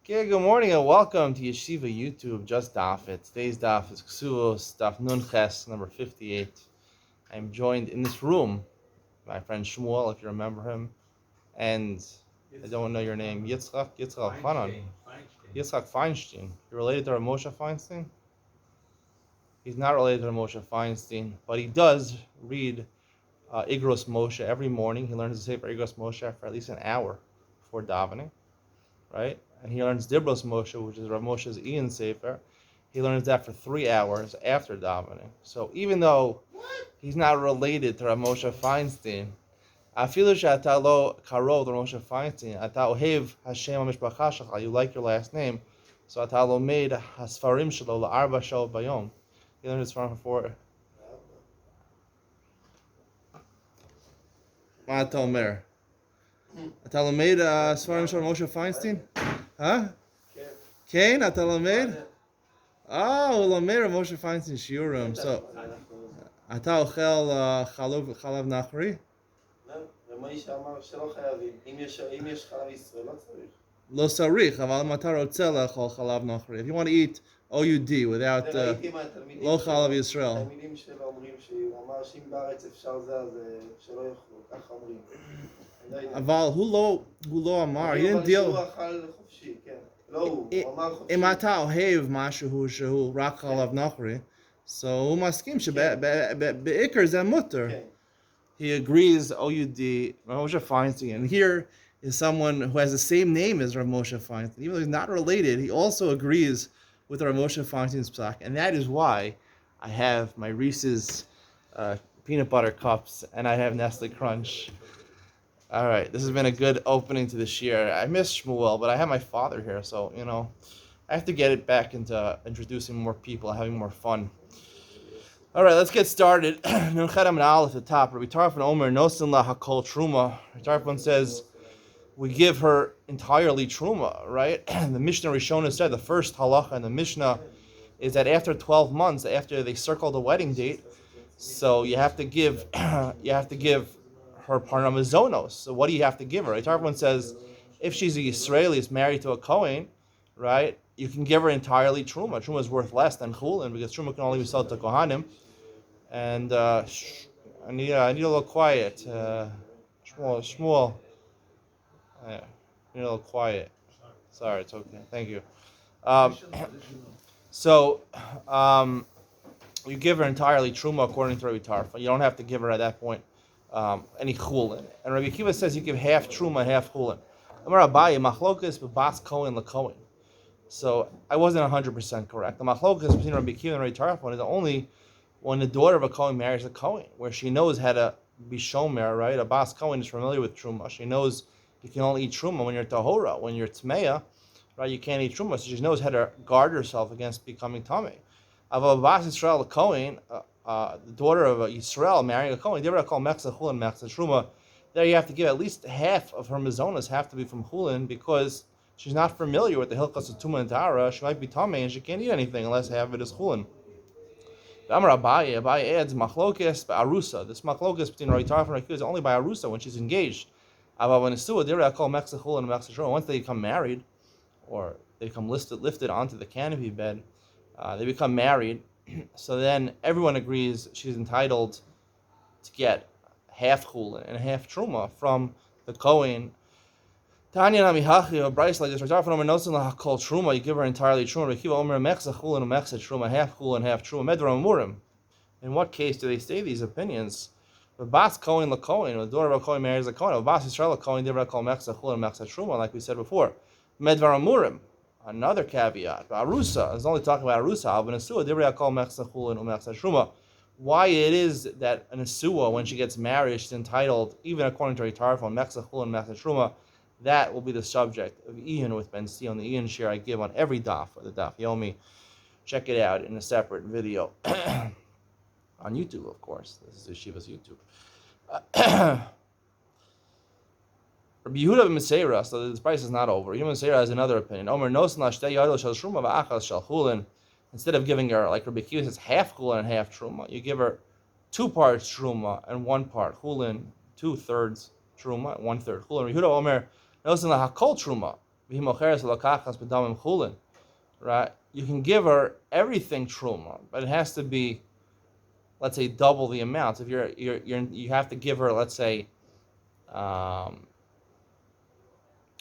Okay, good morning and welcome to Yeshiva YouTube, just Daf It. Today's Daf is Kesubos, Daf Nun Ches, number 58. I'm joined in this room by my friend Shmuel, if you remember him, and I don't know your name, Yitzchak Hanan. Yitzchak Feinstein. You're related to Moshe Feinstein? He's not related to Moshe Feinstein, but he does read Igros Moshe every morning. He learns to say for Igros Moshe for at least an hour before davening, right? And he learns Dibros Moshe, which is Rav Moshe's Ian Sefer. He learns that for 3 hours after davening. So even though he's not related to Rav Moshe Feinstein, Afilu she'ata lo karov Rav Moshe Feinstein, ata ohev Hashem ha'mishpacha shecha, you like your last name, so ata lo made hasfarim shelo la'arba shel bayom. He learned his farm for Ma'ata Omer. Ata lo made hasfarim shelo Moshe Feinstein? Huh? Cain, ata lo made? Oh, Lameir Moshe Feinstein Shiurim. So, ata ochel chalav nachri? Lo sarich, aval mata rotzeh lechol chalav nachri. If you want to eat OUD without lo chalav Yisrael. Aval hu lo amar. He didn't deal. Im ata ohev mashu shehu rak chalav nachri. So hu maskim be'ikar zeh mutter. He agrees OUD, Moshe Feinstein, and here is someone who has the same name as Rav Moshe Feinstein. Even though he's not related, he also agrees with Rav Moshe Feinstein's psak, and that is why I have my Reese's peanut butter cups and I have Nestle Crunch. All right, this has been a good opening to this year. I miss Shmuel, but I have my father here, so I have to get it back into introducing more people, having more fun. All right, let's get started. Nun Chedam and Aleph at the top. Rabbi Tarfon Omer Nosin La Hakol Truma. Rabbi Tarfon says we give her entirely Truma, right? The Mishnah Rishonah said the first halacha in the Mishnah is that after 12 months, after they circle the wedding date, so you have to give her parnamazonos. So what do you have to give her? Rabbi Tarfon says if she's a Yisraeli, is married to a Kohen, right? You can give her entirely Truma. Truma is worth less than Chulin because Truma can only be sold to Kohanim. And I need a little quiet. Shmuel. I need a little quiet. Sorry, it's okay. Thank you. So you give her entirely Truma according to Rabbi Tarfa. You don't have to give her at that point any Chulin. And Rabbi Akiva says you give half Truma, half Chulin. Amar Abaye, machlokas b'bas Kohen l'Kohen. So I wasn't 100% correct. The machlokas between Rabbi Akiva and Rabbi Tarfa is only when the daughter of a Kohen marries a Kohen, where she knows how to be shomer, right? A Bas Kohen is familiar with Truma. She knows you can only eat Truma when you're Tahora. When you're Tmeya, right, you can't eat Truma. So she knows how to guard herself against becoming Tameh. Of a Bas Yisrael, a Kohen, the daughter of a Yisrael marrying a Kohen, they were called Mechza Chulin, Mechza Truma. There you have to give at least half of her mazonas have to be from Chulin because she's not familiar with the Hilchas of Tumah and Tahara. She might be Tameh and she can't eat anything unless half of it is Chulin. Amar Abaye adds machlokes arusa. This machlokes between Rabbi Tarfon and Rabbi Akiva is only by arusa when she's engaged. Once they become married, or they become lifted onto the canopy bed, they become married. So then everyone agrees she's entitled to get half chulin and half truma from the Kohen. Tanya Nami Hachi, a Bryce like this. Rabbi Tarfon Omer Nosin LaHakol Truma. You give her entirely Truma. Rabbi Akiva Omer Mechza Chulin and Mechza Truma, half Chulin, half Truma. Medra Amurim. In what case do they say these opinions? The Bas Kohen LaKohen, the daughter of a Kohen marries a Kohen. The Bas Yisrael LaKohen, they call Mechza Chulin and Mechza Truma, like we said before. Medra Amurim. Another caveat. Arusa is only talking about Arusa. Al Benasua, they call Mechza Chulin and Mechza Truma. Why it is that an Asua, when she gets married, she's entitled, even according to Rabbi Tarfon, Mechza Chulin and Mechza Truma. That will be the subject of Ian with Ben C on the Ian share I give on every daf, or the Daf Yomi. Check it out in a separate video on YouTube, of course. This is Yeshiva's YouTube. Rabbi Yehuda ben Meseira, so this price is not over. Yehuda ben Meseira has another opinion. Omer nosen lashtei yadol shel truma va'achas shel chulin. Instead of giving her, like Rabbi Akiva says, half chulin and half truma, you give her 2 parts truma and 1 part chulin, 2/3 truma and 1/3 chulin. Yehuda Omer Nosin lahakol truma. right? You can give her everything truma, but it has to be, let's say, double the amount. If you have to give her, let's say, I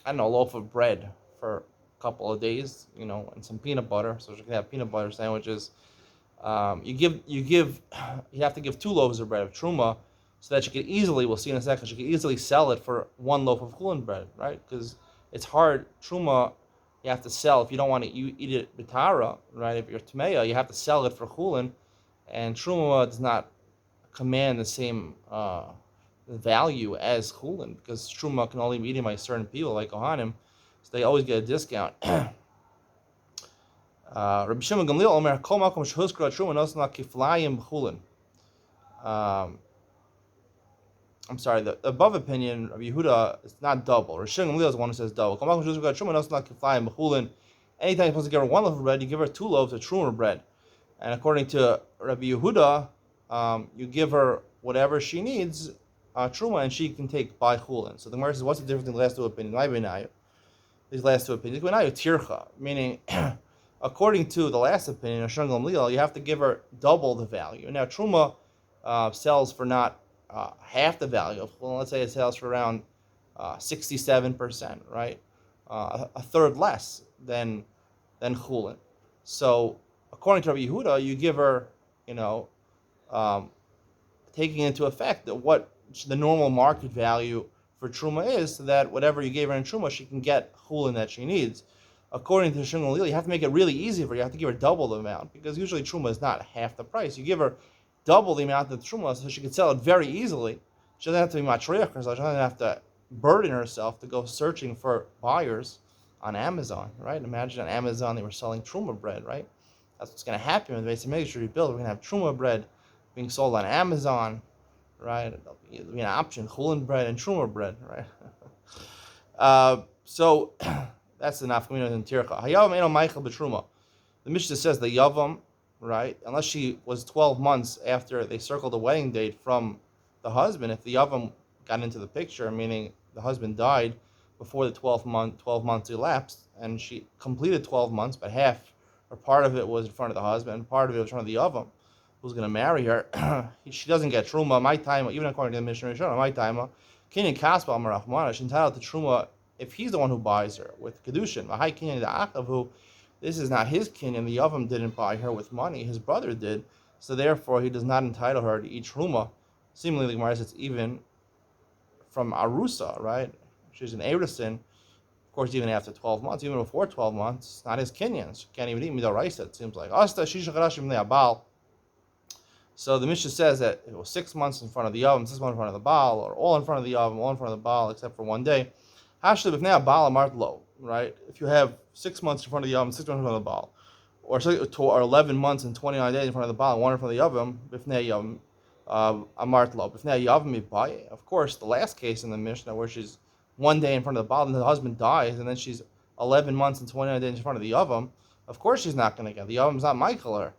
don't know, a loaf of bread for a couple of days, and some peanut butter, so she can have peanut butter sandwiches. You have to give 2 loaves of bread of truma, so that you could easily, we'll see in a second, you could easily sell it for 1 loaf of chulin bread, right? Because it's hard. Truma, you have to sell if you don't want to eat it bitara, right? If you're tmeya, you have to sell it for chulin, and truma does not command the same value as chulin, because truma can only be eaten by certain people, like Kohanim, so they always get a discount. Rabbi Shimon Gamliel Omer Kol Makom Shehuskra Truma Nosna Kiflayim Chulin. I'm sorry, the above opinion of Yehuda is not double. Rabbi Shimon Gamliel is the one who says double. Kol Makom Shehuskra Truma Nosna Kiflayim Chulin. Anytime you're supposed to give her 1 loaf of bread, you give her 2 loaves of truma bread. And according to Rabbi Yehuda, you give her whatever she needs, truma, and she can take by chulin. So the Gemara says, what's the difference in the last 2 opinions? These last 2 opinions, tircha, meaning according to the last opinion of Shon Gamliel, you have to give her double the value. Now truma sells for not half the value of chulin. Let's say it sells for around 67%, right? A third less than chulin. So according to Rabbi Yehuda, you give her, taking into effect that what the normal market value for truma is, so that whatever you gave her in truma, she can get chulin that she needs. According to Shimon Gamliel, you have to make it really easy for her. You have to give her double the amount, because usually truma is not half the price. You give her double the amount of truma, so she can sell it very easily. She doesn't have to be matriach herself. She doesn't have to burden herself to go searching for buyers on Amazon, right? Imagine on Amazon they were selling truma bread, right? That's what's going to happen with the basic measure we build. We're going to have truma bread being sold on Amazon, right? There'll be an option, chulin bread and truma bread, right? So that's the nafkamina in tircha. Hayavam eno meichel b'truma. The Mishnah says the yavam, right? Unless she was 12 months after they circled the wedding date from the husband, if the yavam got into the picture, meaning the husband died before the 12 months elapsed, and she completed 12 months, but half or part of it was in front of the husband, and part of it was in front of the yavam who's going to marry her. She doesn't get truma. My time, even according to the Mishnah Rishonah, my time, kinyan kaspa amarachmana, she's entitled to truma if he's the one who buys her with kedushin. V'hai kinyan da'akav, who this is not his kinyan. The yavam didn't buy her with money; his brother did. So therefore, he does not entitle her to eat truma. Seemingly, the Gemara says it's even from arusa, right? She's an erisin. Of course, even after 12 months, even before 12 months, it's not his kinyan. She can't even eat midoraisa. It seems like asta shisha charashim le'abal. So the Mishnah says that it was 6 months in front of the yavam, 6 months in front of the Baal, or all in front of the yavam, all in front of the Baal, except for one day. Hashlib now Baal amart lo, right? If you have 6 months in front of the yavam, 6 months in front of the Baal, or 11 months and 29 days in front of the Baal, and 1 in front of the yavam, bifnei yavam amart lo, bifnei yavam mibai. Of course, the last case in the Mishnah where she's 1 day in front of the Baal, and the husband dies, and then she's 11 months and 29 days in front of the yavam. Of course, she's not going to get the yavam's not Michael her.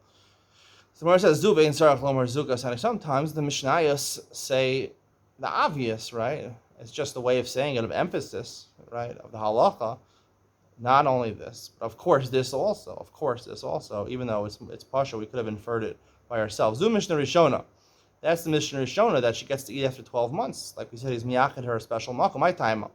So Gemara says Zuvein Sarach Lomer Zukas, and sometimes the Mishnayos say the obvious, right? It's just a way of saying it, of emphasis, right, of the halacha. Not only this, but of course this also. Even though it's pasha, we could have inferred it by ourselves. Zu Mishnah Rishona. That's the Mishnah Rishona that she gets to eat after 12 months. Like we said, he's miyachid her a special makom, my time.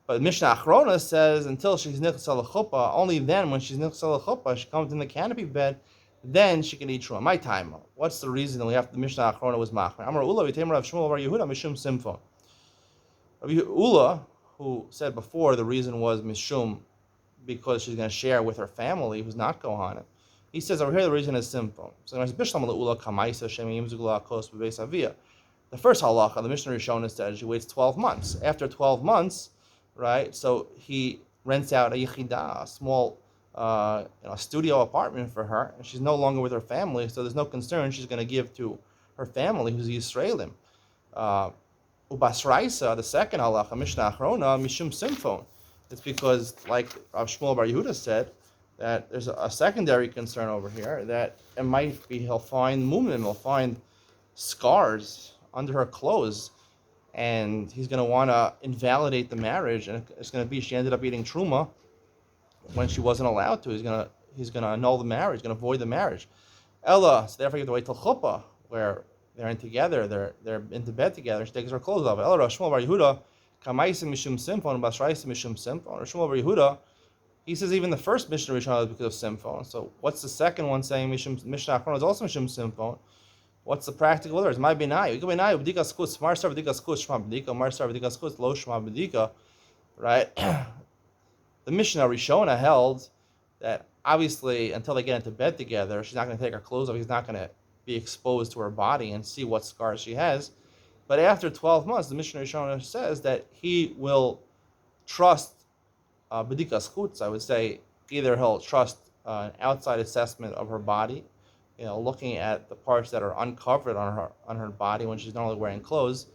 But Mishnah Achrona says until she's nichas al chuppah, only then when she's nichas al chuppah, she comes in the canopy bed, then she can eat truma. My time. What's the reason that we have the Mishnah Achrona was machmer? Amar Ula v'teimer Rav Shmuel bar Yehuda mishum simfon. Rav Ula, who said before the reason was mishum, because she's going to share with her family who's not Kohanim. He says over here the reason is simple. So the first halacha, the Mishnah Rishonah said she waits 12 months. After 12 months, right? So he rents out a yichida, a small studio apartment for her, and she's no longer with her family, so there's no concern she's going to give to her family who's Yisraelim. Ubasraisa, the second halacha, Mishnah Achrona, Mishum Simfon. It's because, like Rav Shmuel bar Yehuda said, that there's a secondary concern over here, that it might be he'll find mumim, he'll find scars under her clothes, and he's going to want to invalidate the marriage, and it's going to be she ended up eating truma when she wasn't allowed to. He's gonna annul the marriage, going to void the marriage. Ella, so therefore you have to wait till chuppah, where they're in together, they're into bed together. She takes her clothes off. Ella Shmuel bar Yehuda, kamaisim mishum simphon, basraisim mishum simphon. Shmuel bar Yehuda, he says even the first Mishnah Rishon is because of simphon. So what's the second one saying? Mishnah Achron is also mishum simphon. What's the practical words? My benai. You go benai. B'dikas kus. Marsar b'dikas kus. Shma b'dika. Marsar b'dikas kus. Lo shma b'dika. Right. The Mishnah Rishona held that obviously until they get into bed together, she's not going to take her clothes off. He's not going to be exposed to her body and see what scars she has. But after 12 months, the Mishnah Rishona says that he will trust b'dikas chutz. I would say either he'll trust an outside assessment of her body, looking at the parts that are uncovered on her body when she's normally wearing clothes.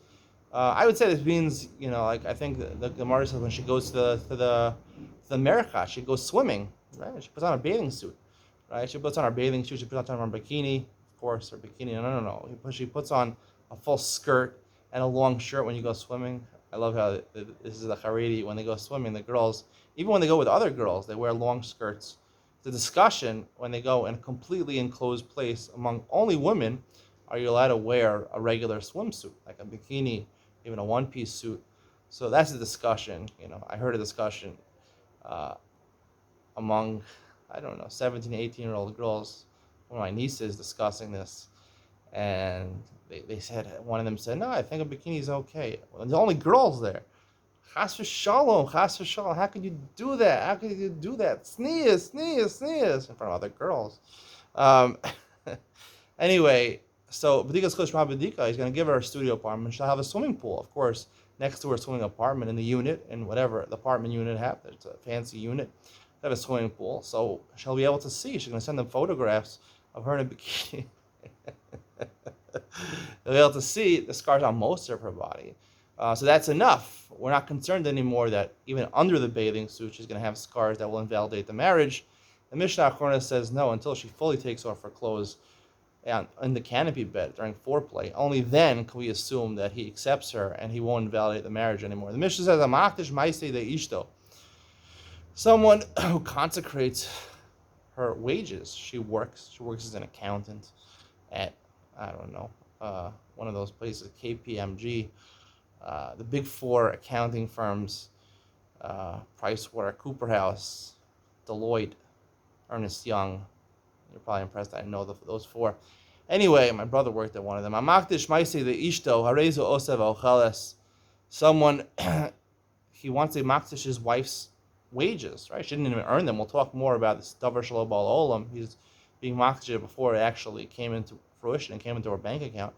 I would say this means, like I think the Gemara says when she goes to the merchat, she goes swimming, right? She puts on a bathing suit, right? She puts on her bathing suit. She puts on her bikini, of course, her bikini. No. She puts on a full skirt and a long shirt when you go swimming. I love how this is the Haredi when they go swimming. The girls, even when they go with other girls, they wear long skirts. The discussion when they go in a completely enclosed place among only women, are you allowed to wear a regular swimsuit, like a bikini, even a one-piece suit? So that's the discussion. I heard a discussion among, 17, 18-year-old girls, one of my nieces discussing this, and they said, one of them said, no, I think a bikini is okay. Well, there's only girls there. Chas v'shalom, how could you do that? How could you do that? Sneeze, in front of other girls. Anyway, so B'dikas Kosh B'dika, he's going to give her a studio apartment. She'll have a swimming pool, of course, next to her swimming apartment in the unit, and whatever the apartment unit have. It's a fancy unit. They have a swimming pool, so she'll be able to see. She's going to send them photographs of her in a bikini. They'll be able to see the scars on most of her body. So that's enough. We're not concerned anymore that even under the bathing suit, she's going to have scars that will invalidate the marriage. The Mishnah Achrona says no, until she fully takes off her clothes in the canopy bed during foreplay. Only then can we assume that he accepts her and he won't invalidate the marriage anymore. The Mishnah says, "Amaktish ma'aseh de ishto." Someone who consecrates her wages. She works as an accountant at, one of those places, KPMG. The big four accounting firms, PricewaterhouseCoopers, Deloitte, Ernst Young. You're probably impressed I know those four. Anyway, my brother worked at one of them. Someone, he wants to makdish his wife's wages, right? She didn't even earn them. We'll talk more about this davar shelo ba'al olam. He's being makdish before it actually came into fruition and came into her bank account.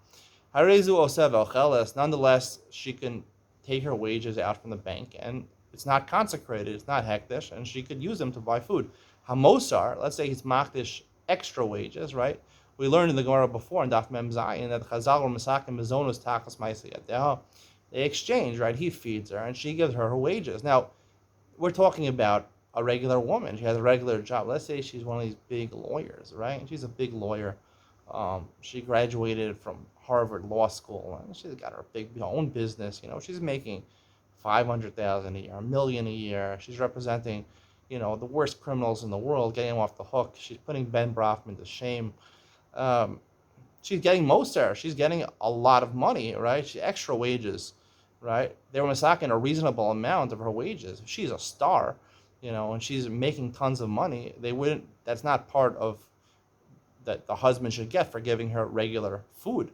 Nonetheless, she can take her wages out from the bank, and it's not consecrated, it's not hekdesh, and she could use them to buy food. Hamosar, let's say he's makdish extra wages, right? We learned in the Gemara before in Daf Mem Zayin that Chazal or Masakim Bezonos Tachas Ma'aseh. They exchange, right? He feeds her, and she gives her wages. Now, we're talking about a regular woman. She has a regular job. Let's say she's one of these big lawyers, right? She's a big lawyer. She graduated from Harvard Law School, and she's got her own business. She's making $500,000 a year, $1 million a year. She's representing, the worst criminals in the world, getting them off the hook. She's putting Ben Brafman to shame. She's getting Moser. She's getting a lot of money, right? Extra wages, right? They were masaking a reasonable amount of her wages. If she's a star, and she's making tons of money, they wouldn't. That's not part of that the husband should get for giving her regular food.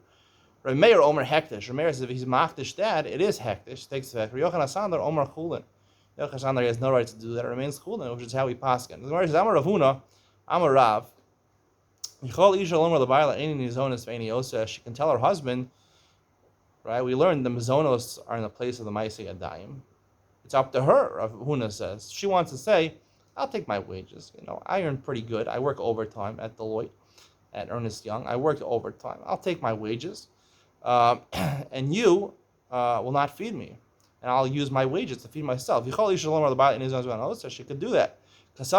Meir Omer hektish. Meir says if he's makdish dad, it is hektish. Takes effect. Yochanan Sander Omer chulin. Yochanan Sander has no right to do that. It remains chulin, which is how we paskin. The Gemara says Amar Ravuna, Amar Rav. Michal Isha Omer LeBayla Eini Nizonos Ve'Eini Yoseh. She can tell her husband, right? We learned the mizonos are in the place of the ma'aseh yadayim. It's up to her. Rav Huna says she wants to say, I'll take my wages. I earn pretty good. I work overtime at Deloitte, at Ernst Young. I worked overtime. I'll take my wages. And you will not feed me. And I'll use my wages to feed myself. She could do that. When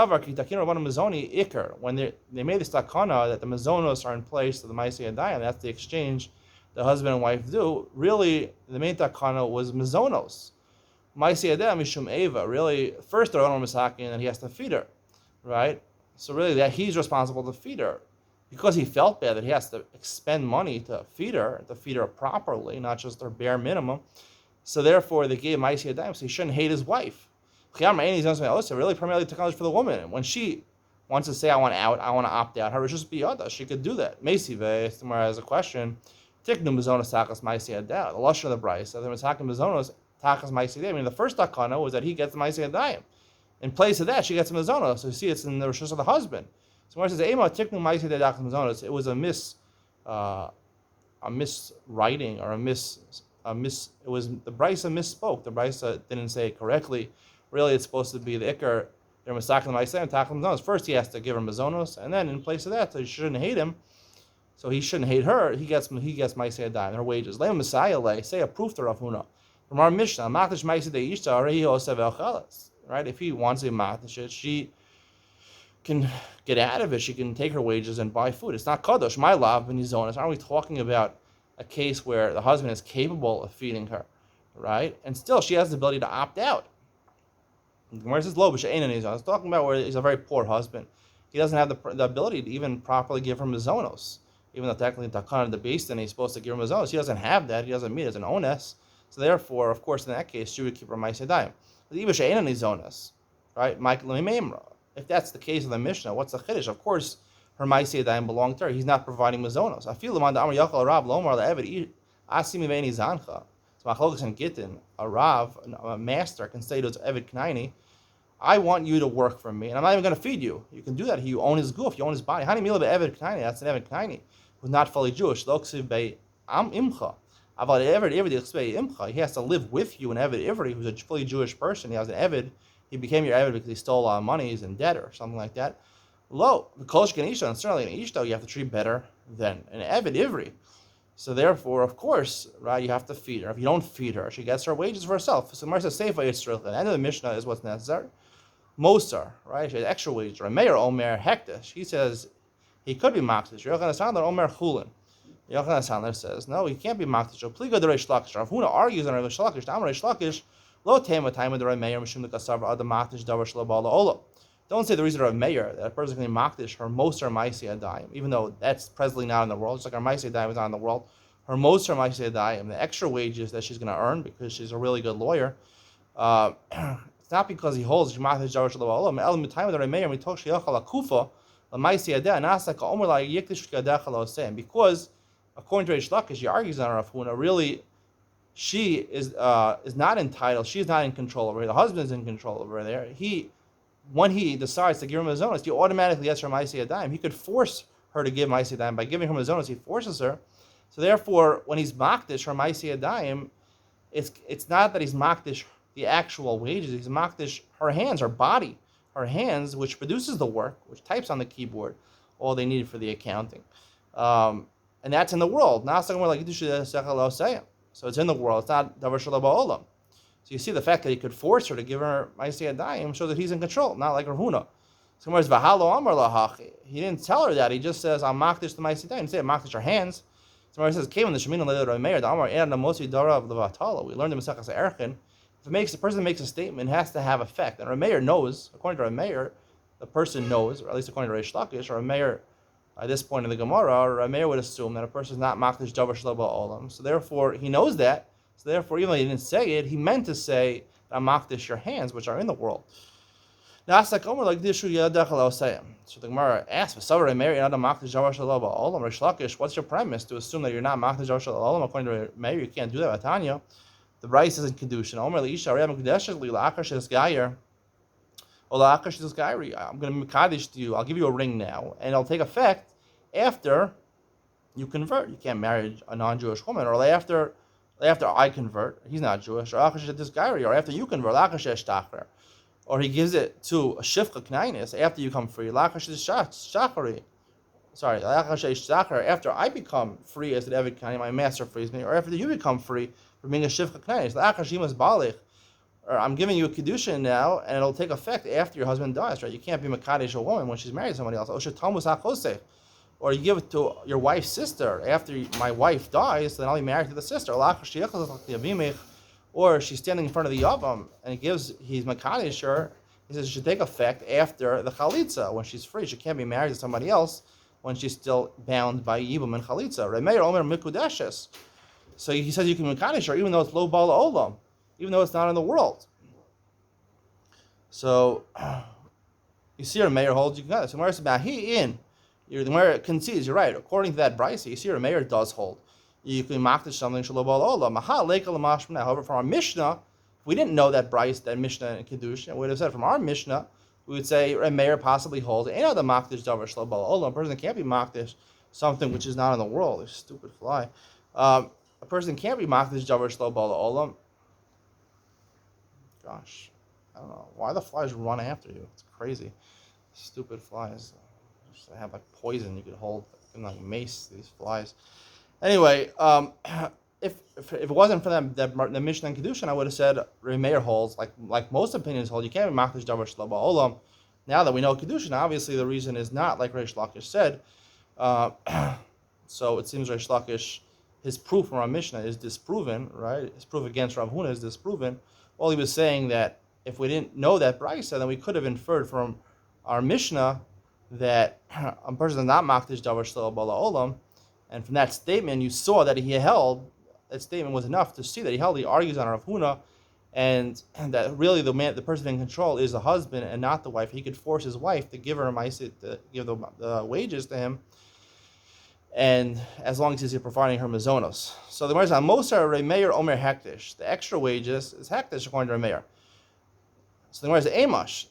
they made this takana that the mizonos are in place of the ma'aseh yadayim, that's the exchange the husband and wife do, really the main takana was mizonos. Ma'aseh yadeh mishum eva. Really, first they're on misaki, and then he has to feed her, right? So really, that he's responsible to feed her, because he felt bad that he has to expend money to feed her properly, not just her bare minimum. So therefore, they gave Ma'aseh yadayim, so he shouldn't hate his wife. Really, primarily technology for the woman. When she wants to say, I want out, I want to opt out, her just biyada, she could do that. Mesive, tomorrow has a question. Tiknu mizonos takas Ma'aseh yadayim. The lashon of the brayso, the mitakim mizonos takas Ma'aseh yadayim. I mean, the first takana was that he gets the Ma'aseh yadayim. In place of that, she gets a mizonos. So you see, it's in the rishus of the husband. So when it says Ema Tiknu Ma'aseh yadayim takas mizonos, it was a miswriting or it was the brayso misspoke. The brayso didn't say it correctly. Really, it's supposed to be the ikar. They're masakin ma'aseh and tackle mizonos. First, he has to give her mizonos, and then in place of that, so he shouldn't hate him. So he shouldn't hate her. He gets ma'aseh adayim, her wages. Leim Messiah lay say a proof to Rav Huna from our Mishnah. Machdish ma'aseh deishta arehi osev elchalas. Right? If he wants to machdish it, she can get out of it. She can take her wages and buy food. It's not kadosh. My love and mizonos. Aren't we talking about a case where the husband is capable of feeding her, right? And still, she has the ability to opt out. Gemara says, "Lo b'she'ein nizon." It's talking about where he's a very poor husband. He doesn't have the ability to even properly give her mizonos, even though technically takana the beis, and he's supposed to give her mizonos. He doesn't have that. He doesn't meet it as an ones. So therefore, of course, in that case, she would keep her ma'aseh dayim. But even b'she'ein nizonos, right? If that's the case of the Mishnah, what's the chiddush? Of course, her ma'aseh dayim belong to her. He's not providing mizonos. I feel the man amar yachal rav lomar le'eved asim v'eni zancha. So Machlokas and Gittin, a Rav, a master, can say to his Eved Knaini, I want you to work for me, and I'm not even going to feed you. You can do that. You own his goof, you own his body. Hani mila be'Eved Knaini, that's an Eved Knaini, who's not fully Jewish. Loksiv be'am imcha. Aval Eved Ivri yichsbei imcha. He has to live with you, an Eved Ivri, who's a fully Jewish person. He has an Eved. He became your Eved because he stole a lot of money, he's in debt or something like that. Lo, the Kolshkin Isha, and certainly an Ishto, you have to treat better than an Eved Ivri. So therefore, of course, right, you have to feed her. If you don't feed her, she gets her wages for herself. So Mar says, Seifa Yitzrich. The end of the Mishnah is what's necessary. Mosar, right? She has extra wages. Mayor Omer Hektish. He says he could be Maktish. Yochanan Sandler Omer Chulin. Yochanan Sandler says, no, he can't be Maktish. Pliga the Reish Lakish. Rav Huna argues on Reish Lakish. Amar Reish Lakish. Lo tema time of the Mayor Mishum Kasav Adam Maktish Davar Shlabala Ola. Don't say the reason of Mayor that a person can be Maktish her Mosar Ma'aseh Adayim, even though that's presently not in the world. Just like our Ma'aseh Adayim is not in the world. Her Mosar Ma'aseh Adayim, the extra wages that she's going to earn because she's a really good lawyer, it's not because he holds Shematish Davar Shalom El Mitayim of the Remeir Mitosh Yachal Akufa LaMa'aseh Adayim Nasa Ka'omer La Yikdish Kadach Lo because according to Reish Lakish, she argues on Rav Huna, really she is not entitled. She is not in control over her. The husband is in control over there. When he decides to give her mizonos, he automatically gets her Ma'aseh Adayim. He could force her to give Ma'aseh Adayim by giving her mizonos. He forces her. So therefore, when he's makdish her Ma'aseh Adayim, it's not that he's makdish the actual wages. He's makdish her hands, her body, her hands, which produces the work, which types on the keyboard, all they needed for the accounting, and that's in the world. Not somewhere like so it's in the world. It's not davar shel ba'olam. So you see the fact that he could force her to give her Ma'aseh Adayim shows that he's in control, not like Rav Huna. So whereas V'halo Amar Lahachi, he didn't tell her that. He just says, I'm makdish the Ma'aseh Adayim. He said, makdish her hands. So he says, came in the Shemin and later Meir, the Amar and the Mosi Dara of the Vatala. We learned in Mesachas Erchin. If the person makes a statement, it has to have effect. And Rameir knows, according to Rameir, the person knows, or at least according to Reish Lakish, or Rameir, at this point in the Gemara, Rameir would assume that a person is not makdish davar shel ba'olam. So therefore, he knows that. So therefore, even though he didn't say it, he meant to say that makdish your hands, which are in the world. Now, so the Gemara asks, Reish Lakish, what's your premise to assume that you're not makdish davar shel ba'olam? According to Rameir, you can't do that. Tanya, the Bryce is in Kedushin. I'm going to Mekadesh to you. I'll give you a ring now, and it'll take effect after you convert. You can't marry a non-Jewish woman, or after I convert. He's not Jewish. Or after you convert. Or he gives it to a Shifcha Knainis after you come free. After I become free as an Eved Knainis, my master frees me, or after you become free for being a Shifcha Knainis. Or I'm giving you a Kedushin now, and it'll take effect after your husband dies, right? You can't be Mekadesh a woman when she's married to somebody else. or you give it to your wife's sister after my wife dies, then I'll be married to the sister. Or she's standing in front of the Yavam and he's Makanish her. He says it should take effect after the Chalitza, when she's free. She can't be married to somebody else when she's still bound by Yibum and Chalitza. Remeir Omer Mikudeshes. So he says you can Makanish her even though it's Lo Bala Olam, even though it's not in the world. So you see Remeir holds you can get it. So Gemara says about he in. The Gemara concedes, you're right. According to that Brisa, you see Remeir does hold. You can makdish something Shelo Bala Olam. However, from our Mishnah, if we didn't know that that Mishnah and Kiddush, we would have said from our Mishnah, we would say Remeir possibly holds. Ain't the makdish davar Shelo Bala Olam. A person can't be makdish something which is not in the world. This stupid fly. A person can't be makdish davar Shelo Bala Olam. Gosh, I don't know why the flies run after you. It's crazy. Stupid flies. They have like poison you could hold. You can like mace these flies. Anyway, if it wasn't for them, the Mishnah and Kedushin, I would have said Remeir holds, like most opinions hold. You can't be makdish davar shelo ba'al olam. Now that we know Kedushin, obviously the reason is not like Reish Lakish said. So it seems Reish Lakish, his proof from our Mishnah is disproven, right? His proof against Rav Huna is disproven. All he was saying that if we didn't know that Brisa, then we could have inferred from our Mishnah that a person is not makdish davar shelo ba'al olam. And from that statement, you saw that he held, that statement was enough to see that he argues on Rav Huna, and that really the person in control is the husband and not the wife. He could force his wife to give her to give the wages to him, and as long as he's providing her mazonos. So the Gemara says, Mosar Remeir Omer Hektish. The extra wages is Hektish according to Remeir. So the Gemara says, Emash,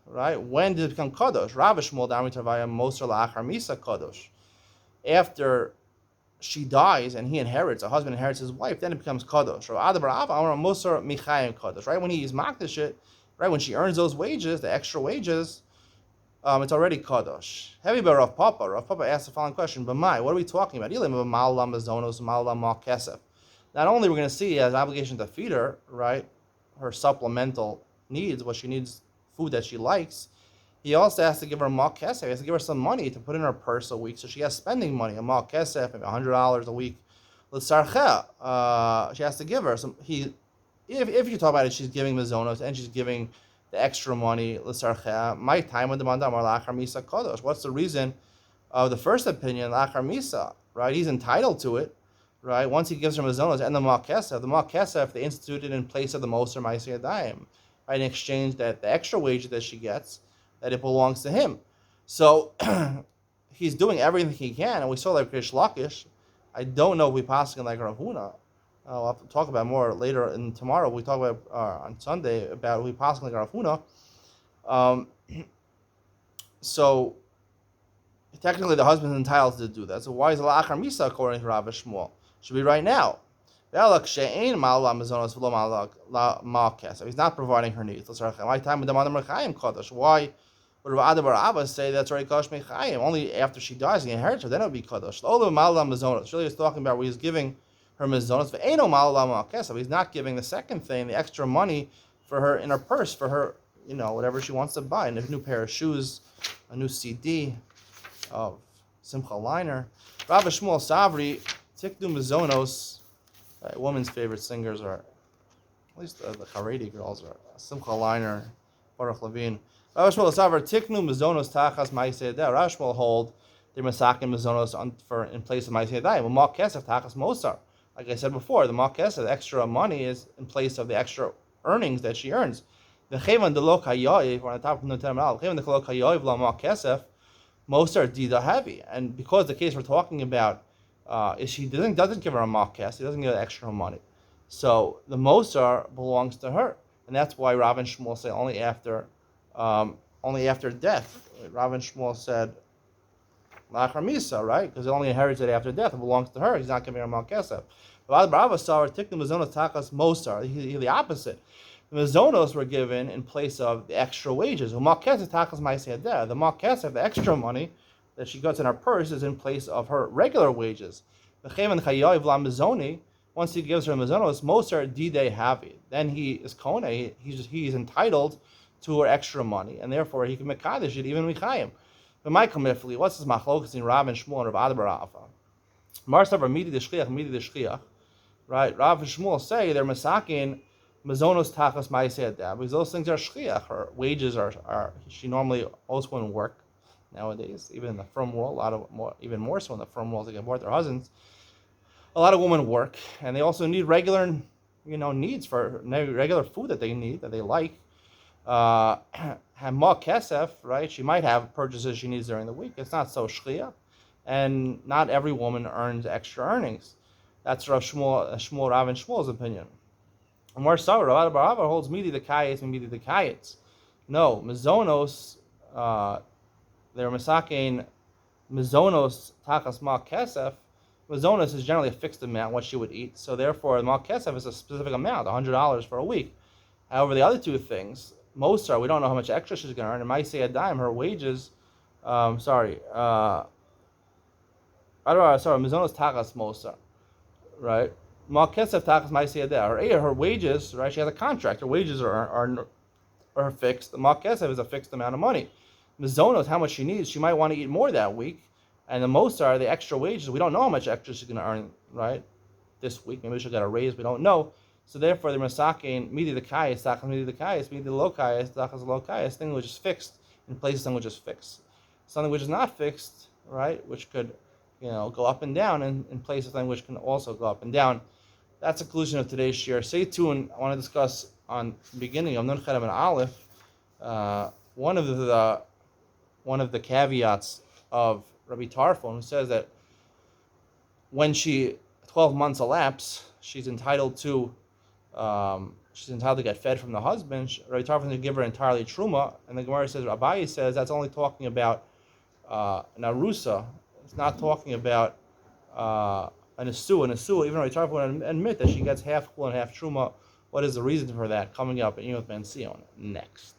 right? When did it become Kadosh? Rav Shmuel Dami Tavaya Mosar La'achar Misa Kadosh. After she dies and he inherits, a husband inherits his wife, then it becomes kadosh. Right when he is makdish it, right when she earns those wages, the extra wages, it's already kadosh. Heavy by Rav Papa. Rav Papa asked the following question: "But what are we talking about? Not only we're going to see he has an obligation to feed her, right, her supplemental needs, what she needs, food that she likes. He also has to give her a ma'al kesef. He has to give her some money to put in her purse a week, so she has spending money. A ma'al kesef, maybe $100 a week. L'sarcheh, she has to give her some. If you talk about it, she's giving mazonos and she's giving the extra money. L'sarcheh, my time with the mandam or lachar misa kodosh. What's the reason of the first opinion, lachar misa? Right, he's entitled to it. Right, once he gives her mazonos and the ma'al kesef, they instituted in place of the moser ma'aseh yadayim. Right, in exchange that the extra wage that she gets, that it belongs to him. So he's doing everything he can, and we saw like Reish Lakish. I don't know if we pass like Rav Huna. I'll have to talk about more later, and tomorrow we talk about on Sunday about we pass like Rav Huna. So technically the husband is entitled to do that. So why is La'achar Misa according to Rav Shmuel? Should be right now. He's not providing her needs. Why would Rav Adabar Abba say that's already Kosh Mechayim? Only after she dies and inherits her, then it would be Kodesh. Really, he's talking about where he's giving her mazonos. He's not giving the second thing, the extra money for her in her purse, for her, whatever she wants to buy, a new pair of shoes, a new CD of Simcha Liner. Rav Shmuel Savri, Tikdu Mazonos. Women's favorite singers are, at least the Haredi girls are Simcha Liner, Baruch Levine. Rav Shmuel Savar Tiknu Mazonos Tachas Ma'aseh Yadayim. Rav Shmuel hold their Masakim Mazonos in place of Ma'aseh Yadayim. Ma'al Kesef Tachas Mosar. Like I said before, the Ma'al Kesef, the extra money, is in place of the extra earnings that she earns. The Chevan Delok Hayoyev, on the top of the Terminal, Chevan Delok Hayoyev La Ma'al Kesef, Mosar Dida Heavy. And because the case we're talking about is she doesn't give her a Ma'al Kesef, he doesn't give her extra money. So the Mosar belongs to her. And that's why Rav and Shmuel say only after death. Rav and Shmuel said La'achar Misa, right? Because it only inherits it after death. It belongs to her. He's not giving her Ma'al Kesef. Rav Brava saw her Tiknu Mazonos Tachas Mosar. He's the opposite. The Mazonos were given in place of the extra wages. Ma'al Kesef Tachas Ma'aseh Yadayim. The Ma'al Kesef, the extra money that she gets in her purse, is in place of her regular wages. The Chevan Chayoyev La Mizoni, once he gives her mazonos, Mosar Didei Havi. Then he is Kone. He's entitled to her extra money, and therefore he can mekadesh it even Michayim. But my comifli, what's this machlokas in Rav and Shmuel and Rav Adbar? Marsav midi the shchiach, right? Rav and Shmuel say they're masakin mazonos tachas ma'aseh because those things are shchiach. Her wages are she normally also wouldn't work nowadays, even in the firm world. Even more so in the firm world, they get more their husbands. A lot of women work, and they also need regular, needs for regular food that they need that they like. More kesef, right? She might have purchases she needs during the week. It's not so shchiyah, and not every woman earns extra earnings. That's Rav Shmuel, Rav and Shmuel's opinion. And more so, Rav Barava holds midi the kayets and midi the kayets. No, mizonos, they're masakein mizonos tachas ma kesef. Mizonos is generally a fixed amount what she would eat, so therefore mal kesef is a specific amount, $100 for a week. However, the other two things, Mosar, we don't know how much extra she's going to earn. It might say a dime. Her wages, mizonos takas Mosar, right? Mal kesef takas might say a dime. Her wages, right? She has a contract. Her wages are fixed. The mal kesef is a fixed amount of money. Mizonos, how much she needs. She might want to eat more that week. And the Mosar, the extra wages, we don't know how much extra she's going to earn, right? This week, maybe she'll get a raise. We don't know. So therefore, the masakin midi the kayas, tachas midi the kayas, midi the low kayas, tachas low kayas, thing which is fixed in place of something which is fixed. Something which is not fixed, right, which could, go up and down, and in place of something which can also go up and down. That's the conclusion of today's shir. Stay tuned. I want to discuss on the beginning of Nun Chedem and Aleph, one of the caveats of Rabbi Tarfon, who says that when 12 months elapse, she's entitled to get fed from the husband. Rabbi Tarfon will give her entirely truma, and the Gemara says, Abaye says that's only talking about an arusa. It's not talking about an asu. An asu, even Rabbi Tarfon will admit that she gets half chul and half truma. What is the reason for that? Coming up in Yom Ben Sion next.